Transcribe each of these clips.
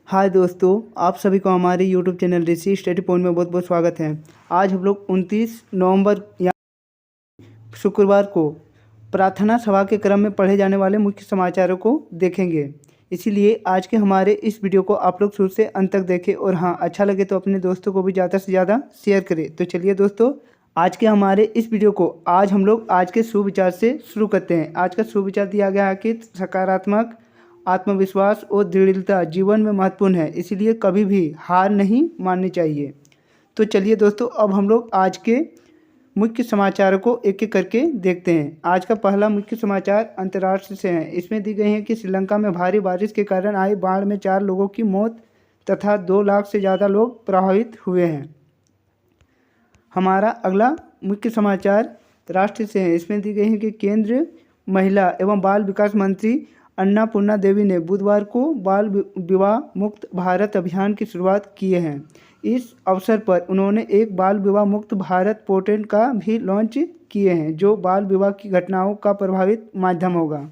हाय दोस्तों, आप सभी को हमारे यूट्यूब चैनल ऋषि स्टडी पॉइंट में बहुत बहुत स्वागत है। आज हम लोग 29 नवंबर या शुक्रवार को प्रार्थना सभा के क्रम में पढ़े जाने वाले मुख्य समाचारों को देखेंगे। इसीलिए आज के हमारे इस वीडियो को आप लोग शुरू से अंत तक देखें और हाँ, अच्छा लगे तो अपने दोस्तों को भी ज़्यादा से ज़्यादा शेयर करें। तो चलिए दोस्तों, आज के हमारे इस वीडियो को आज हम लोग आज के सुविचार से शुरू करते हैं। आज का सुविचार दिया गया है कि सकारात्मक आत्मविश्वास और दृढ़ता जीवन में महत्वपूर्ण है, इसीलिए कभी भी हार नहीं माननी चाहिए। तो चलिए दोस्तों, अब हम लोग आज के मुख्य समाचारों को एक एक करके देखते हैं। आज का पहला मुख्य समाचार अंतर्राष्ट्रीय से है। इसमें दी गई है कि श्रीलंका में भारी बारिश के कारण आई बाढ़ में 4 लोगों की मौत तथा 2 लाख से ज़्यादा लोग प्रभावित हुए हैं। हमारा अगला मुख्य समाचार राष्ट्र से है। इसमें दी गई है कि केंद्रीय महिला एवं बाल विकास मंत्री अन्नापूर्णा देवी ने बुधवार को बाल विवाह मुक्त भारत अभियान की शुरुआत किए हैं। इस अवसर पर उन्होंने एक बाल विवाह मुक्त भारत पोर्टल का भी लॉन्च किए हैं, जो बाल विवाह की घटनाओं का प्रभावित माध्यम होगा।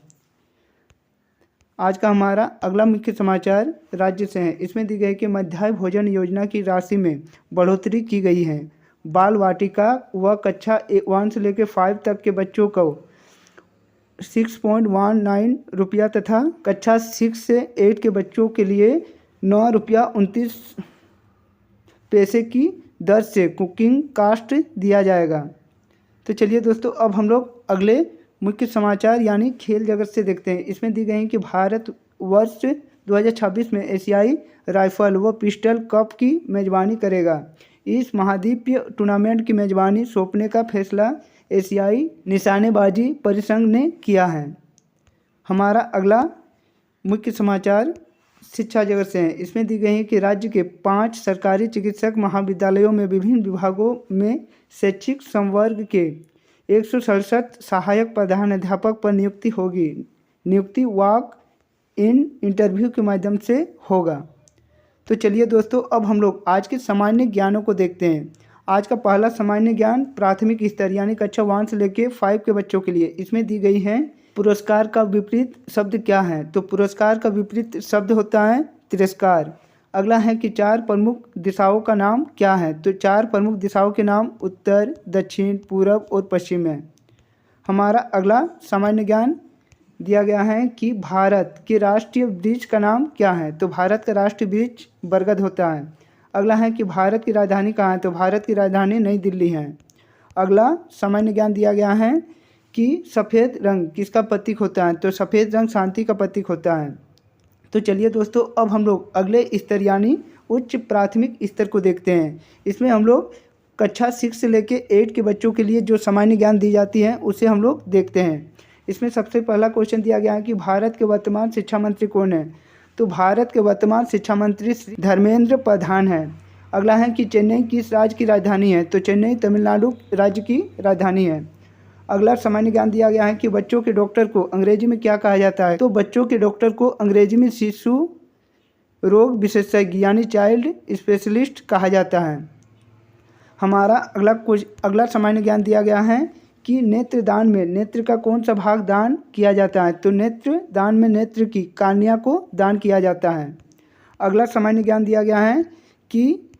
आज का हमारा अगला मुख्य समाचार राज्य से है। इसमें दी गई कि मध्याह्न भोजन योजना की राशि में बढ़ोतरी की गई है। बाल वाटिका व कक्षा 1 से लेकर 5 तक के बच्चों को 6.19 रुपया तथा कक्षा 6 से 8 के बच्चों के लिए 9 रुपया 29 पैसे की दर से कुकिंग कास्ट दिया जाएगा। तो चलिए दोस्तों, अब हम लोग अगले मुख्य समाचार यानी खेल जगत से देखते हैं। इसमें दी गई है कि भारत वर्ष 2026 में एशियाई राइफल व पिस्टल कप की मेजबानी करेगा। इस महाद्वीपीय टूर्नामेंट की मेजबानी सौंपने का फैसला एशियाई निशानेबाजी परिसंघ ने किया है। हमारा अगला मुख्य समाचार शिक्षा जगत से है। इसमें दी गई है कि राज्य के 5 सरकारी चिकित्सक महाविद्यालयों में विभिन्न विभागों में शैक्षिक संवर्ग के 167 सहायक प्रधानाध्यापक पर नियुक्ति होगी। नियुक्ति वॉक इन इंटरव्यू के माध्यम से होगा। तो चलिए दोस्तों, अब हम लोग आज के सामान्य ज्ञानों को देखते हैं। आज का पहला सामान्य ज्ञान प्राथमिक स्तर यानी कक्षा 1 से लेकर 5 के बच्चों के लिए। इसमें दी गई है पुरस्कार का विपरीत शब्द क्या है। तो पुरस्कार का विपरीत शब्द होता है तिरस्कार। अगला है कि 4 प्रमुख दिशाओं का नाम क्या है। तो 4 प्रमुख दिशाओं के नाम उत्तर, दक्षिण, पूर्व और पश्चिम है। हमारा अगला सामान्य ज्ञान दिया गया है कि भारत के राष्ट्रीय वृक्ष का नाम क्या है। तो भारत का राष्ट्रीय वृक्ष बरगद होता है। अगला है कि भारत की राजधानी कहाँ है। तो भारत की राजधानी नई दिल्ली है। अगला सामान्य ज्ञान दिया गया है कि सफ़ेद रंग किसका प्रतीक होता है। तो सफ़ेद रंग शांति का प्रतीक होता है। तो चलिए दोस्तों, अब हम लोग अगले स्तर यानी उच्च प्राथमिक स्तर को देखते हैं। इसमें हम लोग कक्षा 6 से लेकर 8 के बच्चों के लिए जो सामान्य ज्ञान दी जाती है उसे हम लोग देखते हैं। इसमें सबसे पहला क्वेश्चन दिया गया है कि भारत के वर्तमान शिक्षा मंत्री कौन है। तो भारत के वर्तमान शिक्षा मंत्री श्री धर्मेंद्र प्रधान है। अगला है कि चेन्नई किस राज्य की राजधानी है। तो चेन्नई तमिलनाडु राज्य की राजधानी है। अगला सामान्य ज्ञान दिया गया है कि बच्चों के डॉक्टर को अंग्रेजी में क्या कहा जाता है। तो बच्चों के डॉक्टर को अंग्रेजी में शिशु रोग विशेषज्ञ यानी चाइल्ड स्पेशलिस्ट कहा जाता है। हमारा अगला सामान्य ज्ञान दिया गया है कि नेत्रदान में नेत्र का कौन सा भाग दान किया जाता है। तो नेत्र दान में नेत्र की कॉर्निया को दान किया जाता है। अगला सामान्य ज्ञान दिया गया है कि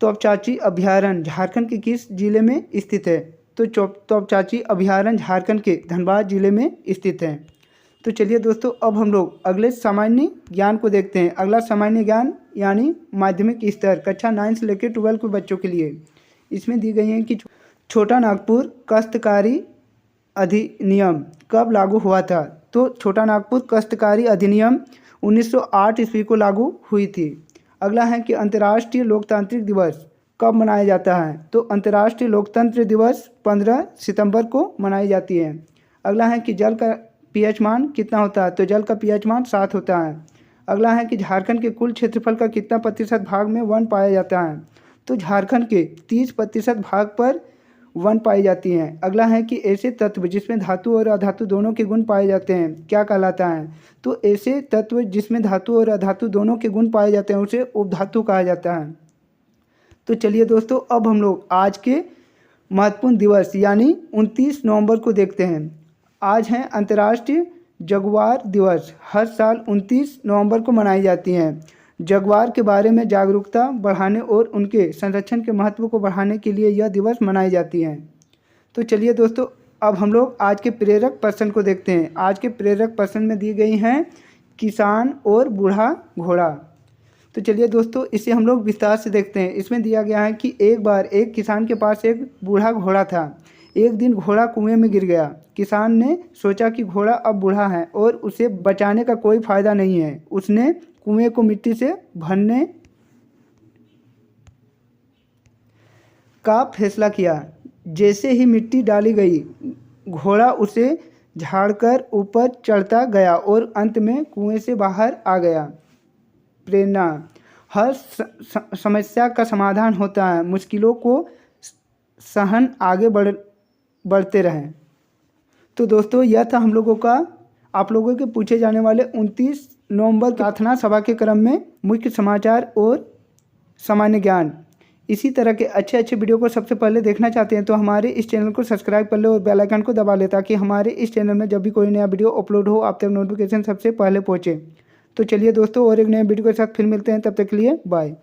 तोपचाची अभयारण्य झारखंड के किस जिले में स्थित है। तो तोपचाची अभयारण्य झारखंड के धनबाद जिले में स्थित है। तो चलिए दोस्तों, अब हम लोग अगले सामान्य ज्ञान को देखते हैं। अगला सामान्य ज्ञान यानी माध्यमिक स्तर कक्षा 9 से लेकर 12 के बच्चों के लिए। इसमें दी गई है कि छोटा नागपुर काश्तकारी अधिनियम कब लागू हुआ था। तो छोटा नागपुर काश्तकारी अधिनियम 1908 ईस्वी को लागू हुई थी। अगला है कि अंतर्राष्ट्रीय लोकतांत्रिक दिवस कब मनाया जाता है। तो अंतर्राष्ट्रीय लोकतंत्र दिवस 15 सितंबर को मनाई जाती है। अगला है कि जल का पीएच मान कितना होता है। तो जल का पीएच मान 7 होता है। अगला है कि झारखंड के कुल क्षेत्रफल का कितना प्रतिशत भाग में वन पाया जाता है। तो झारखंड के 30% भाग पर वन पाई जाती हैं। अगला है कि ऐसे तत्व जिसमें धातु और अधातु दोनों के गुण पाए जाते हैं क्या कहलाता है। तो ऐसे तत्व जिसमें धातु और अधातु दोनों के गुण पाए जाते हैं उसे उपधातु कहा जाता है। तो चलिए दोस्तों, अब हम लोग आज के महत्वपूर्ण दिवस यानी 29 नवंबर को देखते हैं। आज है अंतर्राष्ट्रीय जगुआर दिवस। हर साल 29 नवंबर को मनाई जाती हैं। जगुआर के बारे में जागरूकता बढ़ाने और उनके संरक्षण के महत्व को बढ़ाने के लिए यह दिवस मनाई जाती है। तो चलिए दोस्तों, अब हम लोग आज के प्रेरक प्रश्न को देखते हैं। आज के प्रेरक प्रश्न में दी गई हैं किसान और बूढ़ा घोड़ा। तो चलिए दोस्तों, इसे हम लोग विस्तार से देखते हैं। इसमें दिया गया है कि एक बार एक किसान के पास एक बूढ़ा घोड़ा था। एक दिन घोड़ा कुएं में गिर गया। किसान ने सोचा कि घोड़ा अब बूढ़ा है और उसे बचाने का कोई फ़ायदा नहीं है। उसने कुएं को मिट्टी से भरने का फैसला किया। जैसे ही मिट्टी डाली गई, घोड़ा उसे झाड़कर ऊपर चढ़ता गया और अंत में कुएं से बाहर आ गया। प्रेरणा: हर समस्या का समाधान होता है, मुश्किलों को सहन आगे बढ़ते रहें। तो दोस्तों, यह था हम लोगों का आप लोगों के पूछे जाने वाले 29 नवंबर प्रार्थना सभा के क्रम में मुख्य समाचार और सामान्य ज्ञान। इसी तरह के अच्छे अच्छे वीडियो को सबसे पहले देखना चाहते हैं तो हमारे इस चैनल को सब्सक्राइब कर ले और बेल आइकन को दबा ले, ताकि हमारे इस चैनल में जब भी कोई नया वीडियो अपलोड हो आप तक नोटिफिकेशन सबसे पहले पहुंचे। तो चलिए दोस्तों, और एक नए वीडियो के साथ फिर मिलते हैं। तब तक के लिए बाय।